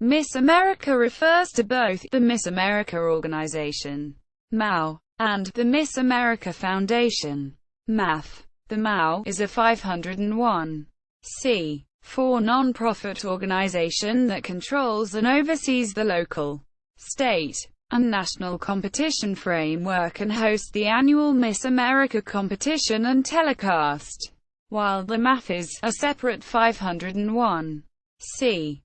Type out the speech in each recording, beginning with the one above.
Miss America refers to both the Miss America organization, MAO, and the Miss America Foundation, MAF. The MAO is a 501(c)(4) non-profit organization that controls and oversees the local, state, and national competition framework and hosts the annual Miss America competition and telecast, while the MAF is a separate 501(c)(3)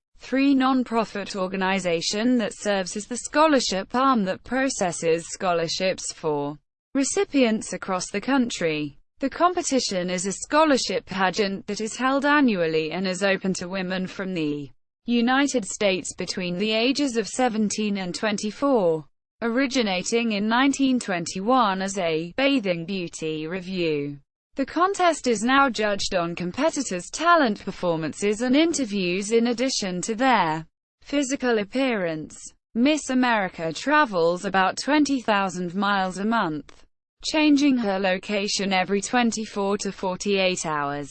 non-profit organization that serves as the scholarship arm that processes scholarships for recipients across the country. The competition is a scholarship pageant that is held annually and is open to women from the United States between the ages of 17 and 24, originating in 1921 as a bathing beauty revue. The contest is now judged on competitors' talent performances and interviews in addition to their physical appearance. Miss America travels about 20,000 miles a month, changing her location every 24 to 48 hours,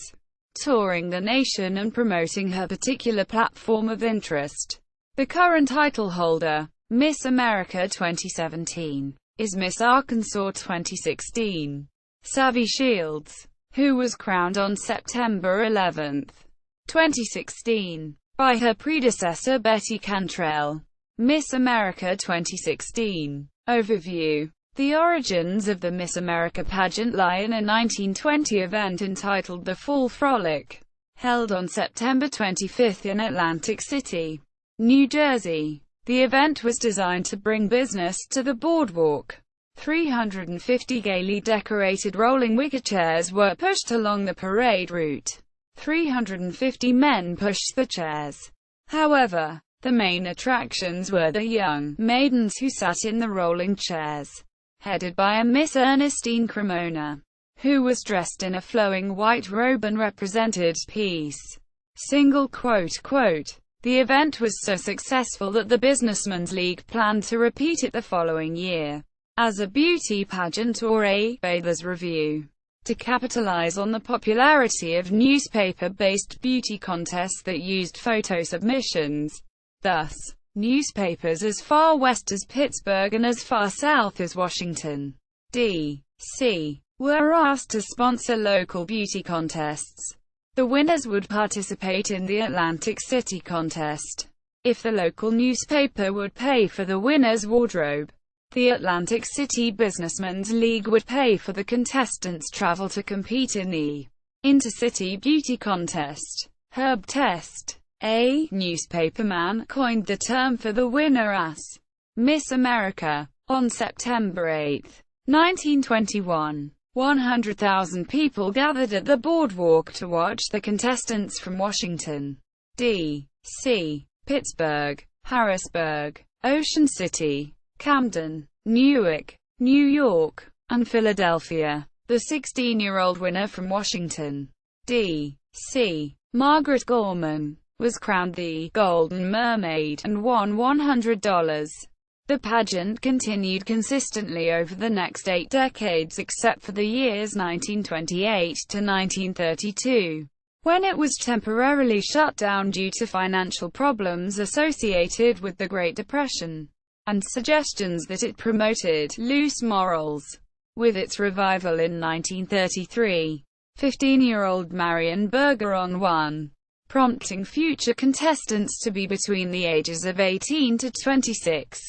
touring the nation and promoting her particular platform of interest. The current title holder, Miss America 2017, is Miss Arkansas 2016. Savvy Shields, who was crowned on September 11, 2016, by her predecessor Betty Cantrell. Miss America 2016. Overview. The origins of the Miss America pageant lie in a 1920 event entitled the Fall Frolic, held on September 25 in Atlantic City, New Jersey. The event was designed to bring business to the boardwalk. 350 gaily decorated rolling wicker chairs were pushed along the parade route. 350 men pushed the chairs. However, the main attractions were the young maidens who sat in the rolling chairs, headed by a Miss Ernestine Cremona, who was dressed in a flowing white robe and represented peace. The event was so successful that the Businessmen's League planned to repeat it the following year as a beauty pageant or a bather's revue, to capitalize on the popularity of newspaper-based beauty contests that used photo submissions. Thus, newspapers as far west as Pittsburgh and as far south as Washington, D.C., were asked to sponsor local beauty contests. The winners would participate in the Atlantic City contest. If the local newspaper would pay for the winner's wardrobe, the Atlantic City Businessmen's League would pay for the contestants' travel to compete in the Intercity Beauty Contest. Herb Test, a newspaperman, coined the term for the winner as Miss America. On September 8, 1921, 100,000 people gathered at the boardwalk to watch the contestants from Washington, D.C., Pittsburgh, Harrisburg, Ocean City, Camden, Newark, New York, and Philadelphia. The 16-year-old winner from Washington, D.C., Margaret Gorman, was crowned the Golden Mermaid and won $100. The pageant continued consistently over the next 8 decades except for the years 1928 to 1932, when it was temporarily shut down due to financial problems associated with the Great Depression, and suggestions that it promoted loose morals. With its revival in 1933, 15-year-old Marion Bergeron won, prompting future contestants to be between the ages of 18 to 26.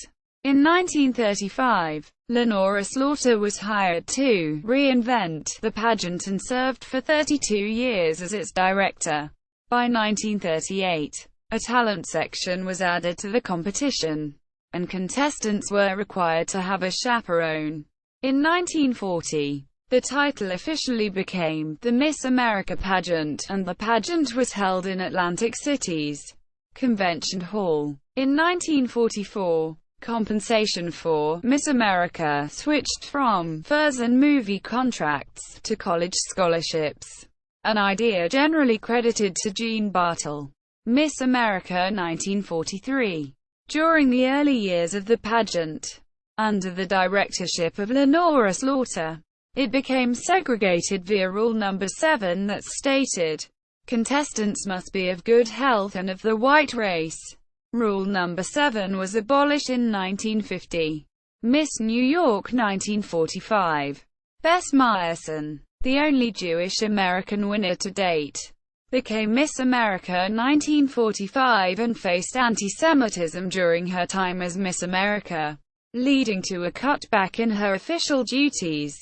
In 1935, Lenora Slaughter was hired to reinvent the pageant and served for 32 years as its director. By 1938, a talent section was added to the competition, and contestants were required to have a chaperone. In 1940, the title officially became the Miss America pageant, and the pageant was held in Atlantic City's Convention Hall. In 1944, compensation for Miss America switched from furs and movie contracts to college scholarships, an idea generally credited to Jean Bartle. Miss America 1943. During the early years of the pageant, under the directorship of Lenora Slaughter, it became segregated via Rule No. 7 that stated, contestants must be of good health and of the white race. Rule number 7 was abolished in 1950. Miss New York 1945. Bess Meyerson, the only Jewish American winner to date, became Miss America 1945 and faced anti-Semitism during her time as Miss America, leading to a cutback in her official duties.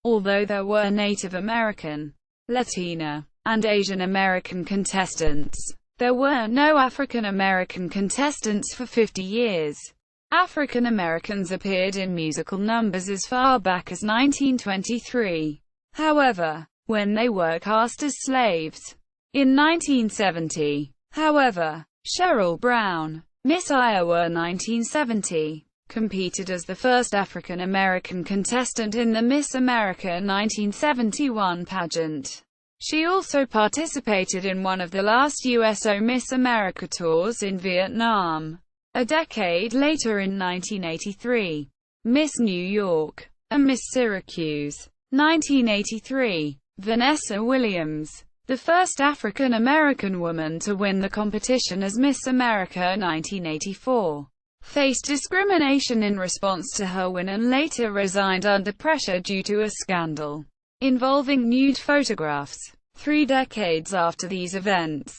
Although there were Native American, Latina, and Asian American contestants, there were no African American contestants for 50 years. African Americans appeared in musical numbers as far back as 1923. However, when they were cast as slaves. In 1970, however, Cheryl Brown, Miss Iowa 1970, competed as the first African American contestant in the Miss America 1971 pageant. She also participated in one of the last USO Miss America tours in Vietnam. A decade later in 1983, Miss New York, and Miss Syracuse. 1983, Vanessa Williams, the first African American woman to win the competition as Miss America 1984, faced discrimination in response to her win and later resigned under pressure due to a scandal involving nude photographs. 3 decades after these events,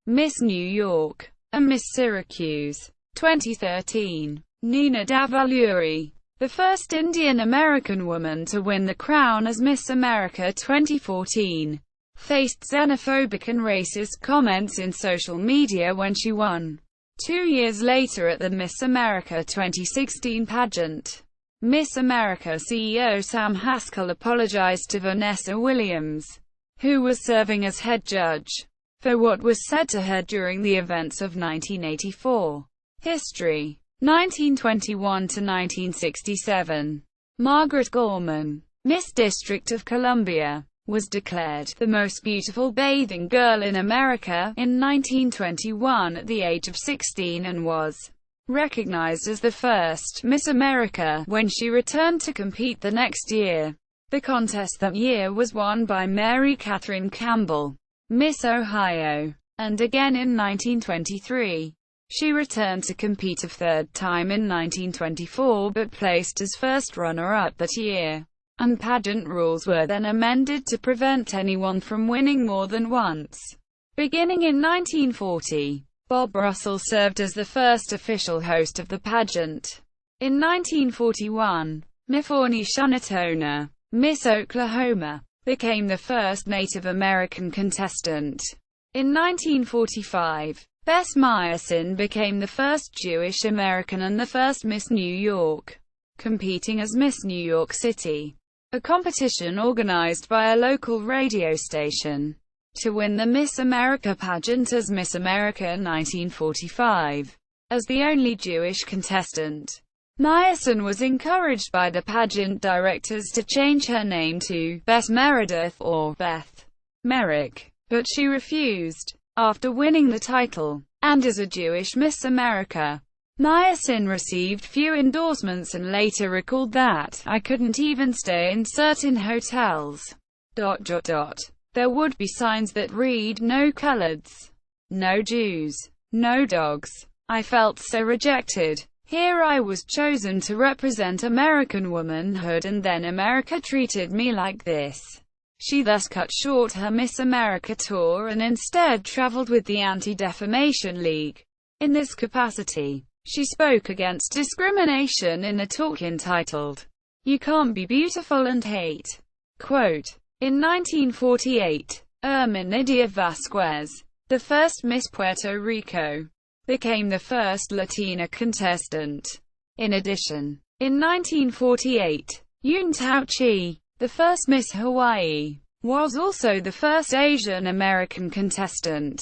Miss New York, and Miss Syracuse. 2013, Nina Davalluri, the first Indian American woman to win the crown as Miss America 2014, faced xenophobic and racist comments in social media when she won. 2 years later at the Miss America 2016 pageant, Miss America CEO Sam Haskell apologized to Vanessa Williams, who was serving as head judge, for what was said to her during the events of 1984. History. 1921 to 1967. Margaret Gorman, Miss District of Columbia, was declared the most beautiful bathing girl in America in 1921 at the age of 16 and was recognized as the first Miss America when she returned to compete the next year. The contest that year was won by Mary Catherine Campbell, Miss Ohio, and again in 1923. She returned to compete a third time in 1924 but placed as first runner-up that year, and pageant rules were then amended to prevent anyone from winning more than once. Beginning in 1940, Bob Russell served as the first official host of the pageant. In 1941, Mifuni Shunatona, Miss Oklahoma, became the first Native American contestant. In 1945, Bess Meyerson became the first Jewish American and the first Miss New York, competing as Miss New York City, a competition organized by a local radio station, to win the Miss America pageant as Miss America 1945. As the only Jewish contestant, Meyerson was encouraged by the pageant directors to change her name to Bess Meredith or Beth Merrick, but she refused. After winning the title, and as a Jewish Miss America, Meyerson received few endorsements and later recalled that, "I couldn't even stay in certain hotels. There would be signs that read, 'No coloreds, no Jews, no dogs.' I felt so rejected. Here I was chosen to represent American womanhood and then America treated me like this." She thus cut short her Miss America tour and instead traveled with the Anti-Defamation League. In this capacity, she spoke against discrimination in a talk entitled, "You Can't Be Beautiful and Hate." Quote, in 1948, Nidia Vasquez, the first Miss Puerto Rico, became the first Latina contestant. In addition, in 1948, Yun Tao Chi, the first Miss Hawaii, was also the first Asian American contestant.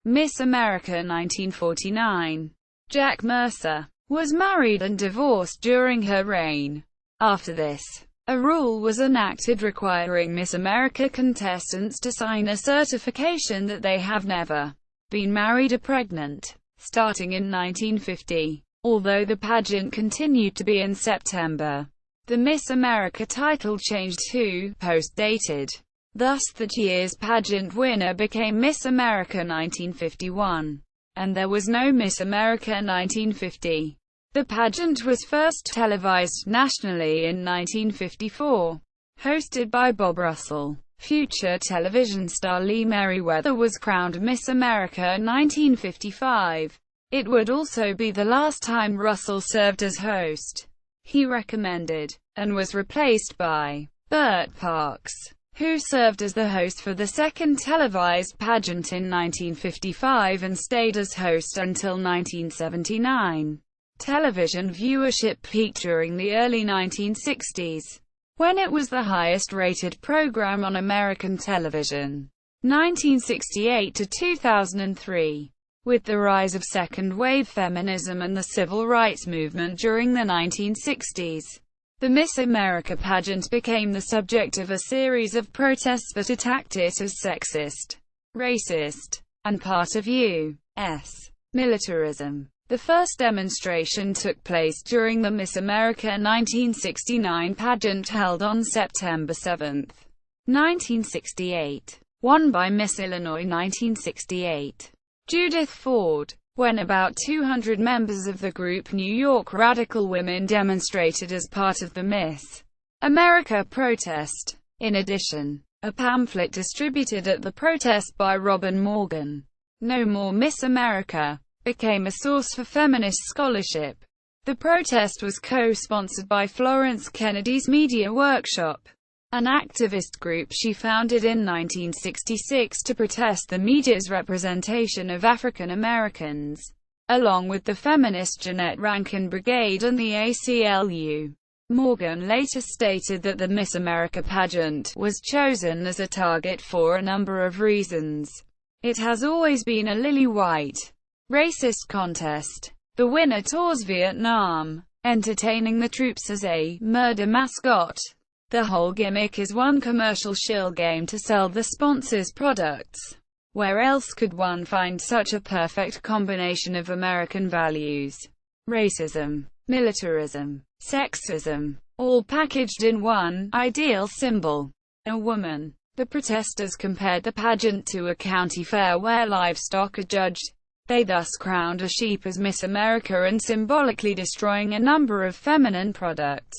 Miss America 1949. Jack Mercer was married and divorced during her reign. After this, a rule was enacted requiring Miss America contestants to sign a certification that they have never been married or pregnant, starting in 1950. Although the pageant continued to be in September, the Miss America title changed to post-dated. Thus that year's pageant winner became Miss America 1951. and there was no Miss America 1950. The pageant was first televised nationally in 1954. Hosted by Bob Russell, future television star Lee Merriweather was crowned Miss America 1955. It would also be the last time Russell served as host. He recommended, and was replaced by, Bert Parks, who served as the host for the second televised pageant in 1955 and stayed as host until 1979. Television viewership peaked during the early 1960s, when it was the highest-rated program on American television. 1968 to 2003. With the rise of second-wave feminism and the civil rights movement during the 1960s, the Miss America pageant became the subject of a series of protests that attacked it as sexist, racist, and part of U.S. militarism. The first demonstration took place during the Miss America 1969 pageant held on September 7, 1968, won by Miss Illinois 1968, Judith Ford, when about 200 members of the group New York Radical Women demonstrated as part of the Miss America protest. In addition, a pamphlet distributed at the protest by Robin Morgan, "No More Miss America," became a source for feminist scholarship. The protest was co-sponsored by Florence Kennedy's Media Workshop, an activist group she founded in 1966 to protest the media's representation of African Americans, along with the feminist Jeanette Rankin Brigade and the ACLU. Morgan later stated that the Miss America pageant was chosen as a target for a number of reasons. It has always been a lily-white, racist contest. The winner tours Vietnam, entertaining the troops as a murder mascot. The whole gimmick is one commercial shill game to sell the sponsor's products. Where else could one find such a perfect combination of American values? Racism, militarism, sexism, all packaged in one ideal symbol: a woman. The protesters compared the pageant to a county fair where livestock are judged. They thus crowned a sheep as Miss America and symbolically destroying a number of feminine products,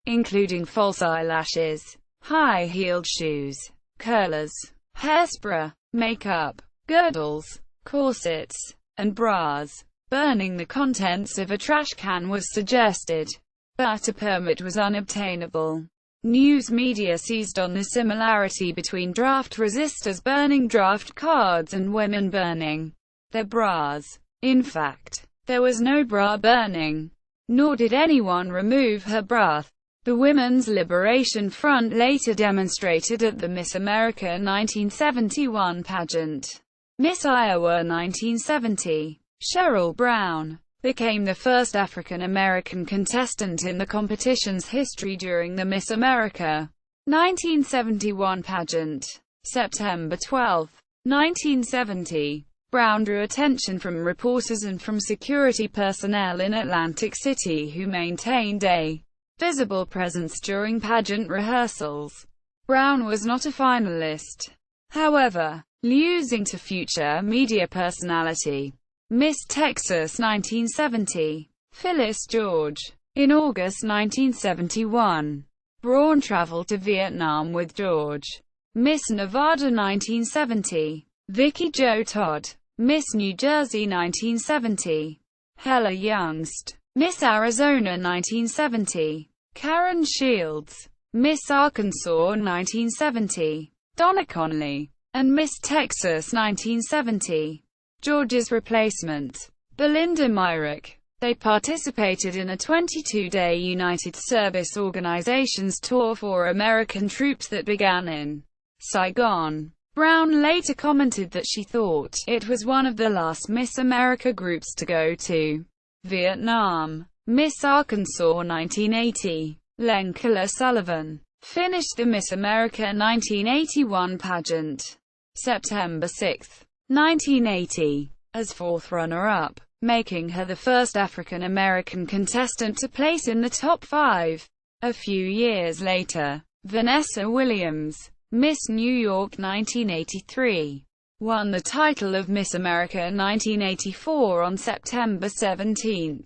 including false eyelashes, high-heeled shoes, curlers, hairspray, makeup, girdles, corsets, and bras. Burning the contents of a trash can was suggested, but a permit was unobtainable. News media seized on the similarity between draft resistors burning draft cards and women burning their bras. In fact, there was no bra burning, nor did anyone remove her bra. The Women's Liberation Front later demonstrated at the Miss America 1971 pageant. Miss Iowa 1970, Cheryl Brown, became the first African American contestant in the competition's history during the Miss America 1971 pageant. September 12, 1970. Brown drew attention from reporters and from security personnel in Atlantic City who maintained a visible presence during pageant rehearsals. Brown was not a finalist, however, losing to future media personality Miss Texas 1970, Phyllis George. In August 1971, Brown traveled to Vietnam with George. Miss Nevada 1970, Vicki Jo Todd. Miss New Jersey 1970, Hella Youngst. Miss Arizona 1970, Karen Shields. Miss Arkansas 1970, Donna Conley. And Miss Texas 1970, George's replacement, Belinda Myrick. They participated in a 22-day United Service Organizations tour for American troops that began in Saigon. Brown later commented that she thought it was one of the last Miss America groups to go to Vietnam. Miss Arkansas 1980, Lenkela Sullivan, finished the Miss America 1981 pageant, September 6, 1980, as fourth runner-up, making her the first African American contestant to place in the top 5. A few years later, Vanessa Williams, Miss New York 1983, won the title of Miss America 1984 on September 17,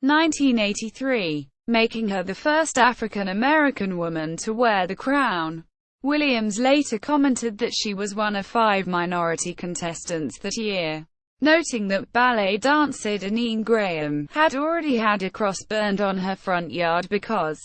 1983, making her the first African-American woman to wear the crown. Williams later commented that she was one of 5 minority contestants that year, noting that ballet dancer Deneen Graham had already had a cross burned on her front yard because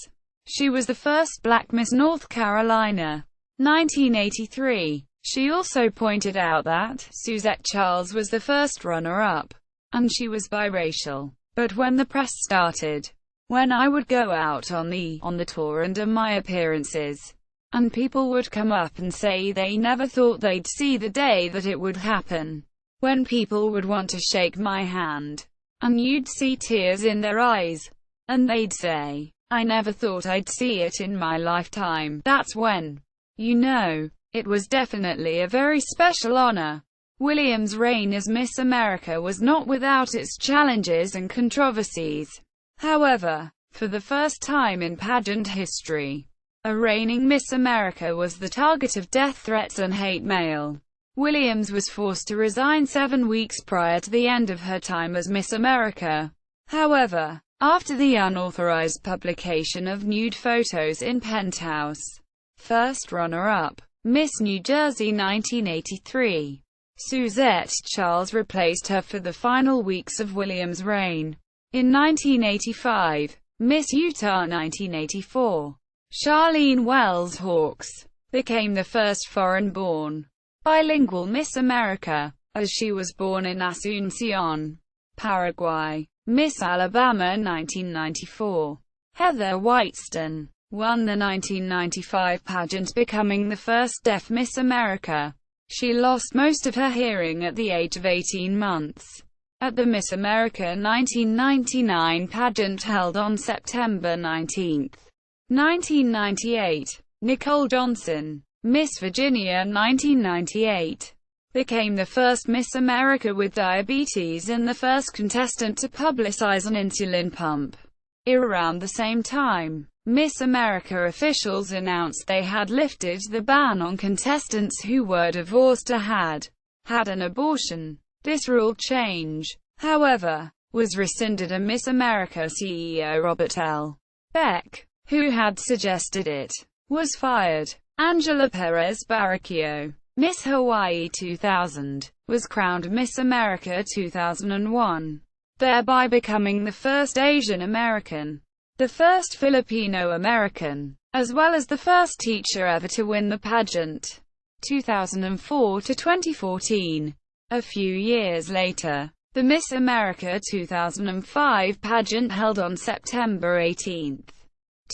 she was the first black Miss North Carolina. 1983. She also pointed out that Suzette Charles was the first runner-up, and she was biracial. But when the press started, when I would go out on the tour and do my appearances, and people would come up and say they never thought they'd see the day that it would happen. When people would want to shake my hand, and you'd see tears in their eyes, and they'd say, I never thought I'd see it in my lifetime. That's when, you know, it was definitely a very special honor. Williams' reign as Miss America was not without its challenges and controversies. However, for the first time in pageant history, a reigning Miss America was the target of death threats and hate mail. Williams was forced to resign 7 weeks prior to the end of her time as Miss America. However, after the unauthorized publication of nude photos in Penthouse, first runner-up, Miss New Jersey 1983, Suzette Charles replaced her for the final weeks of Williams' reign. In 1985, Miss Utah 1984, Charlene Wells Hawks became the first foreign-born bilingual Miss America, as she was born in Asunción, Paraguay. Miss Alabama 1994, Heather Whiteston, won the 1995 pageant, becoming the first deaf Miss America. She lost most of her hearing at the age of 18 months. At the Miss America 1999 pageant held on September 19, 1998, Nicole Johnson, Miss Virginia 1998, became the first Miss America with diabetes and the first contestant to publicize an insulin pump. Around the same time, Miss America officials announced they had lifted the ban on contestants who were divorced or had an abortion. This rule change, however, was rescinded, and Miss America CEO Robert L. Beck, who had suggested it, was fired. Angela Perez Barricchio, Miss Hawaii 2000, was crowned Miss America 2001, thereby becoming the first Asian American, the first Filipino American, as well as the first teacher ever to win the pageant. 2004 to 2014. A few years later, the Miss America 2005 pageant held on September 18,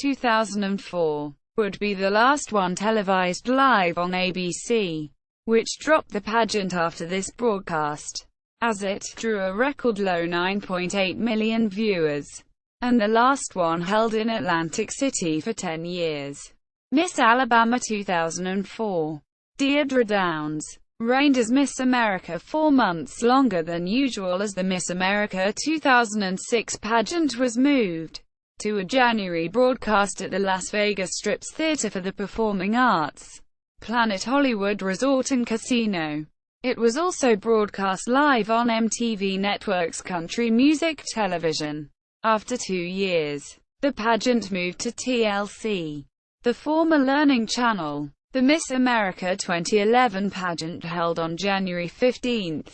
2004, would be the last one televised live on ABC, which dropped the pageant after this broadcast, as it drew a record low 9.8 million viewers, and the last one held in Atlantic City for 10 years. Miss Alabama 2004, Deirdre Downs, reigned as Miss America 4 months longer than usual, as the Miss America 2006 pageant was moved to a January broadcast at the Las Vegas Strip's Theater for the Performing Arts, Planet Hollywood Resort and Casino. It was also broadcast live on MTV Network's Country Music Television. After 2 years, the pageant moved to TLC, the former Learning Channel. The Miss America 2011 pageant, held on January 15,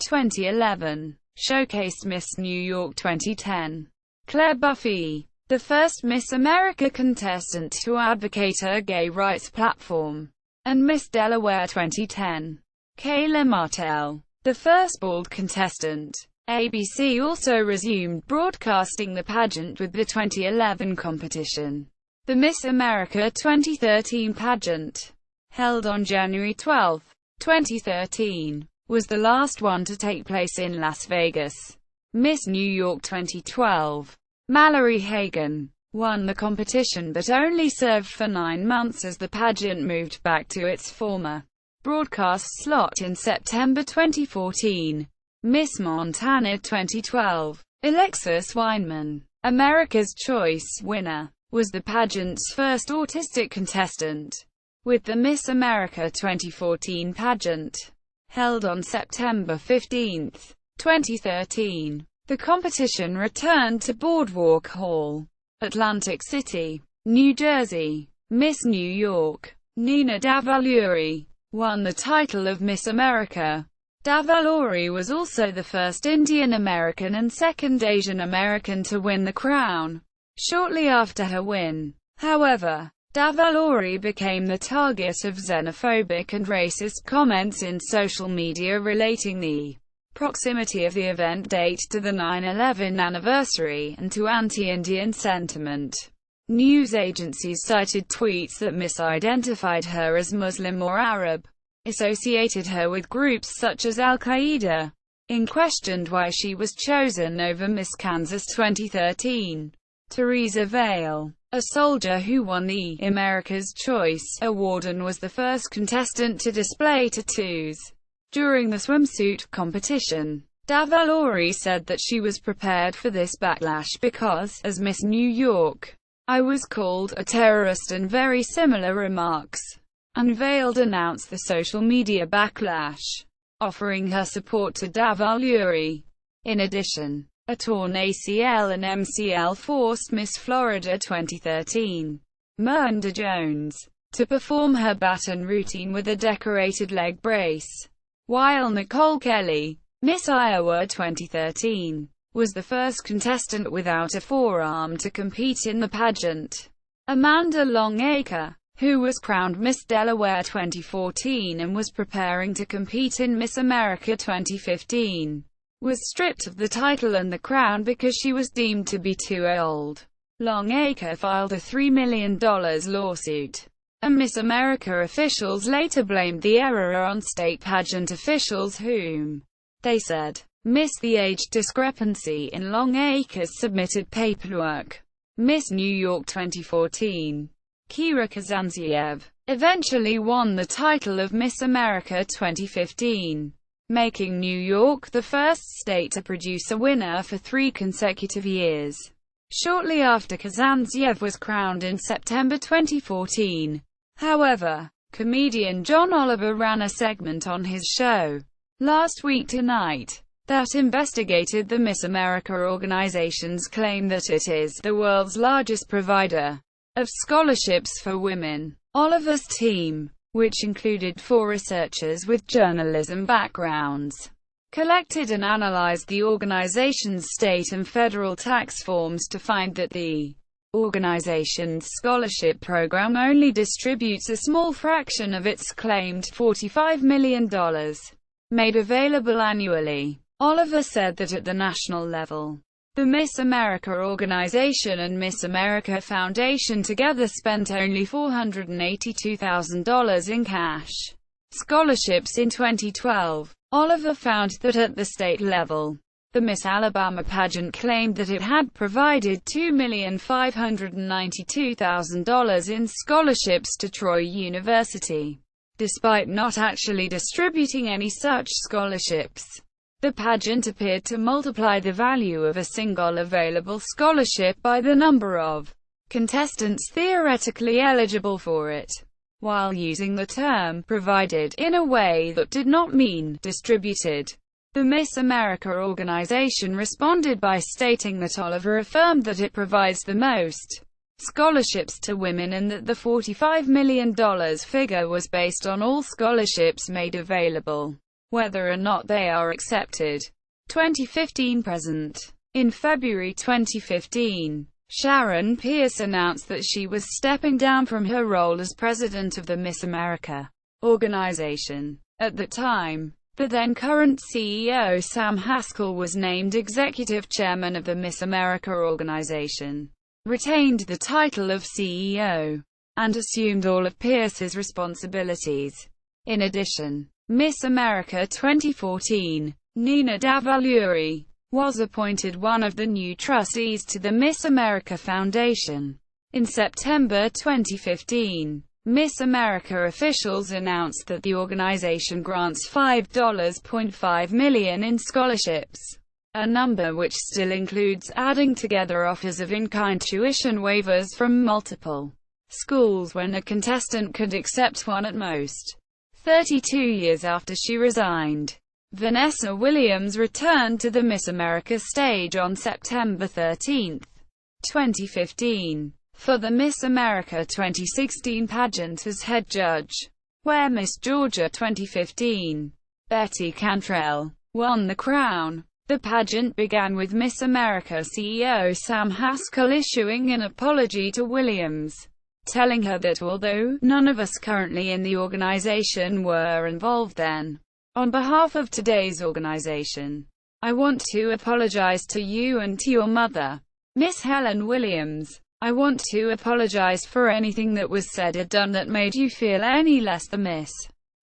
2011, showcased Miss New York 2010, Claire Buffy, the first Miss America contestant to advocate her gay rights platform, and Miss Delaware 2010, Kayla Martell, the first bald contestant. ABC also resumed broadcasting the pageant with the 2011 competition. The Miss America 2013 pageant, held on January 12, 2013, was the last one to take place in Las Vegas. Miss New York 2012, Mallory Hagan, won the competition but only served for 9 months as the pageant moved back to its former broadcast slot in September 2014. Miss Montana 2012, Alexis Weinman, America's Choice winner, was the pageant's first autistic contestant. With the Miss America 2014 pageant, held on September 15, 2013. The competition returned to Boardwalk Hall, Atlantic City, New Jersey. Miss New York, Nina Davalluri, won the title of Miss America. Davalluri was also the first Indian American and second Asian American to win the crown. Shortly after her win, however, Davalluri became the target of xenophobic and racist comments in social media relating the proximity of the event date to the 9/11 anniversary and to anti-Indian sentiment. News agencies cited tweets that misidentified her as Muslim or Arab, associated her with groups such as Al-Qaeda, and questioned why she was chosen over Miss Kansas 2013. Teresa Vale, a soldier who won the America's Choice Award and was the first contestant to display tattoos during the swimsuit competition. Davalluri said that she was prepared for this backlash because, as Miss New York, I was called a terrorist and very similar remarks. Unveiled announced the social media backlash, offering her support to Davalluri. In addition, a torn ACL and MCL forced Miss Florida 2013, Miranda Jones, to perform her baton routine with a decorated leg brace, while Nicole Kelly, Miss Iowa 2013, was the first contestant without a forearm to compete in the pageant. Amanda Longacre, who was crowned Miss Delaware 2014 and was preparing to compete in Miss America 2015, was stripped of the title and the crown because she was deemed to be too old. Longacre filed a $3 million lawsuit, and Miss America officials later blamed the error on state pageant officials whom, they said, missed the age discrepancy in Longacre's submitted paperwork. Miss New York 2014, Kira Kazantziev, eventually won the title of Miss America 2015, making New York the first state to produce a winner for 3 consecutive years. Shortly after Kazantziev was crowned in September 2014, however, comedian John Oliver ran a segment on his show, Last Week Tonight, that investigated the Miss America organization's claim that it is the world's largest provider of scholarships for women. Oliver's team, which included 4 researchers with journalism backgrounds, collected and analyzed the organization's state and federal tax forms to find that the organization's scholarship program only distributes a small fraction of its claimed $45 million made available annually. Oliver said that at the national level, the Miss America organization and Miss America Foundation together spent only $482,000 in cash scholarships in 2012. Oliver found that at the state level, the Miss Alabama pageant claimed that it had provided $2,592,000 in scholarships to Troy University, despite not actually distributing any such scholarships. The pageant appeared to multiply the value of a single available scholarship by the number of contestants theoretically eligible for it, while using the term "provided" in a way that did not mean distributed. The Miss America organization responded by stating that Oliver affirmed that it provides the most scholarships to women and that the $45 million figure was based on all scholarships made available, whether or not they are accepted. 2015–present. In February 2015, Sharon Pierce announced that she was stepping down from her role as president of the Miss America organization. At the time, the then-current CEO Sam Haskell was named executive chairman of the Miss America organization, retained the title of CEO, and assumed all of Pierce's responsibilities. In addition, Miss America 2014, Nina Davalluri, was appointed one of the new trustees to the Miss America Foundation. In September 2015, Miss America officials announced that the organization grants $5.5 million in scholarships, a number which still includes adding together offers of in-kind tuition waivers from multiple schools when a contestant could accept one at most. 32 years after she resigned. Vanessa Williams returned to the Miss America stage on September 13, 2015, for the Miss America 2016 pageant as head judge, where Miss Georgia 2015, Betty Cantrell, won the crown. The pageant began with Miss America CEO Sam Haskell issuing an apology to Williams, telling her that although none of us currently in the organization were involved then, on behalf of today's organization, I want to apologize to you and to your mother, Miss Helen Williams. I want to apologize for anything that was said or done that made you feel any less the Miss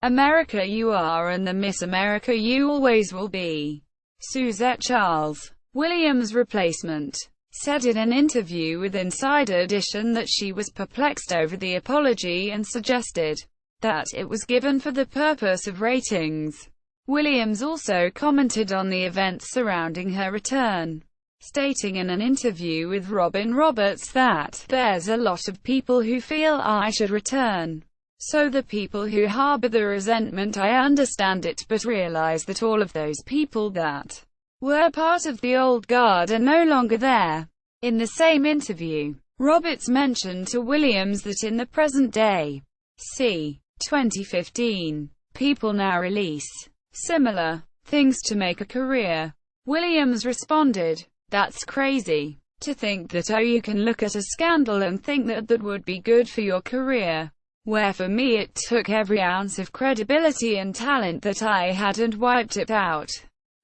America you are and the Miss America you always will be. Suzette Charles, Williams' replacement, said in an interview with Insider Edition that she was perplexed over the apology and suggested that it was given for the purpose of ratings. Williams also commented on the events surrounding her return, stating in an interview with Robin Roberts that, "There's a lot of people who feel I should return. So the people who harbor the resentment, I understand it, but realize that all of those people that were part of the old guard are no longer there." In the same interview, Roberts mentioned to Williams that in the present day, c. 2015, people now release similar things to make a career. Williams responded, "That's crazy. To think that you can look at a scandal and think that that would be good for your career. Where for me it took every ounce of credibility and talent that I had and wiped it out."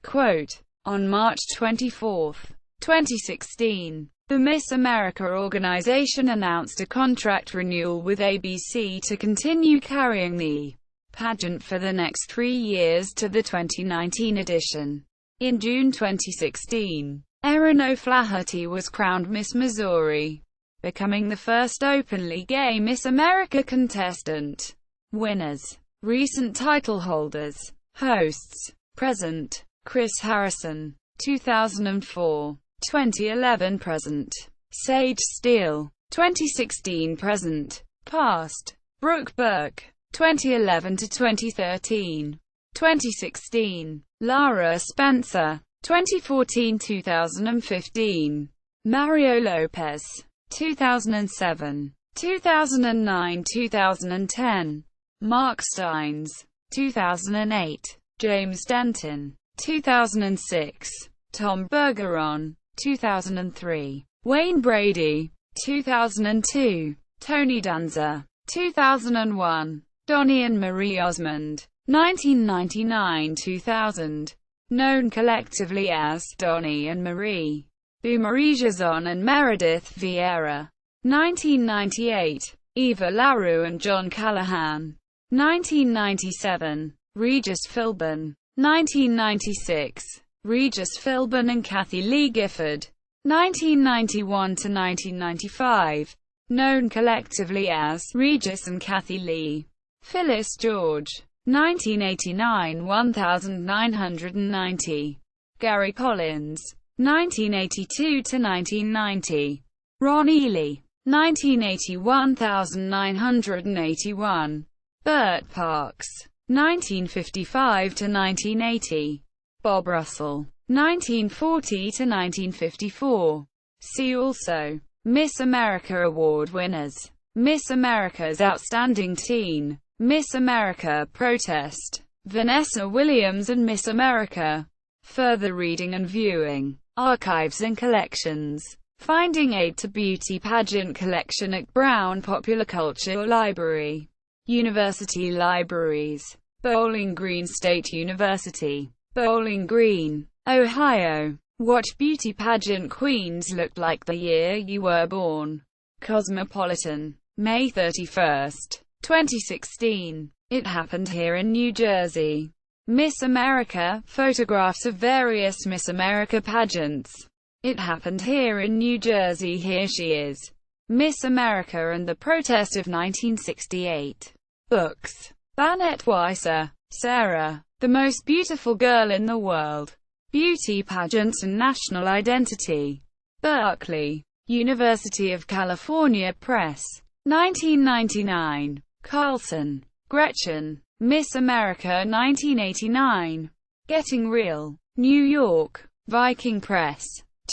Quote, on March 24, 2016, the Miss America organization announced a contract renewal with ABC to continue carrying the pageant for the next 3 years to the 2019 edition. In June 2016, Erin O'Flaherty was crowned Miss Missouri, becoming the first openly gay Miss America contestant. Winners. Recent title holders. Hosts. Present. Chris Harrison, 2004. 2011 present. Sage Steele, 2016 present. Past. Brooke Burke, 2011 to 2013. 2016. Lara Spencer, 2014-2015. Mario Lopez, 2007. 2009-2010. Mark Steins, 2008. James Denton, 2006. Tom Bergeron, 2003. Wayne Brady, 2002. Tony Danza, 2001. Donnie and Marie Osmond, 1999-2000. Known collectively as Donnie and Marie. Marie Jason and Meredith Vieira, 1998. Eva LaRue and John Callahan, 1997. Regis Philbin, 1996. Regis Philbin and Kathy Lee Gifford, 1991-1995. Known collectively as Regis and Kathy Lee. Phyllis George, 1989-1990. Gary Collins, 1982-1990. Ron Ely, 1981-1981. Burt Parks, 1955-1980. Bob Russell, 1940-1954. See also: Miss America Award winners, Miss America's Outstanding Teen, Miss America Protest, Vanessa Williams and Miss America. Further reading and viewing. Archives and collections. Finding Aid to Beauty Pageant Collection at Brown Popular Culture Library. University Libraries. Bowling Green State University. Bowling Green, Ohio. What beauty pageant queens looked like the year you were born. Cosmopolitan, May 31, 2016. It happened here in New Jersey. Miss America, photographs of various Miss America pageants. It happened here in New Jersey. Here she is. Miss America and the Protest of 1968. Books. Bannett Weiser, Sarah. The Most Beautiful Girl in the World. Beauty Pageants and National Identity. Berkeley. University of California Press. 1999. Carlson, Gretchen. Miss America 1989. Getting Real. New York. Viking Press.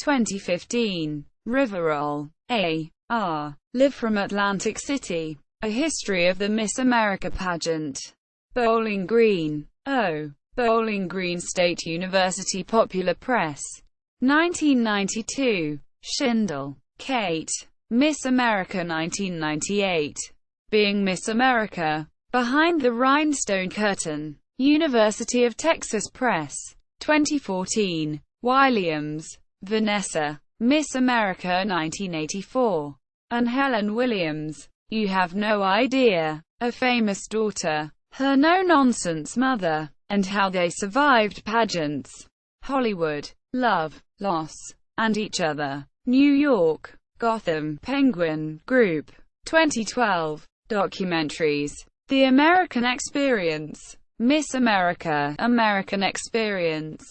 2015. Riverroll. A.R. Live from Atlantic City. A History of the Miss America Pageant. Bowling Green. O. Bowling Green State University Popular Press. 1992. Schindel, Kate. Miss America 1998. Being Miss America. Behind the Rhinestone Curtain. University of Texas Press. 2014. Williams, Vanessa. Miss America 1984. And Helen Williams. You Have No Idea. A Famous Daughter. Her No-Nonsense Mother. And How They Survived Pageants. Hollywood. Love, Loss, and Each Other. New York. Gotham, Penguin Group. 2012. Documentaries. The American Experience. Miss America, American Experience.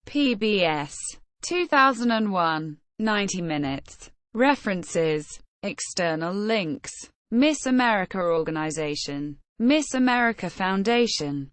PBS. 2001. 90 minutes. References. External links. Miss America Organization. Miss America Foundation.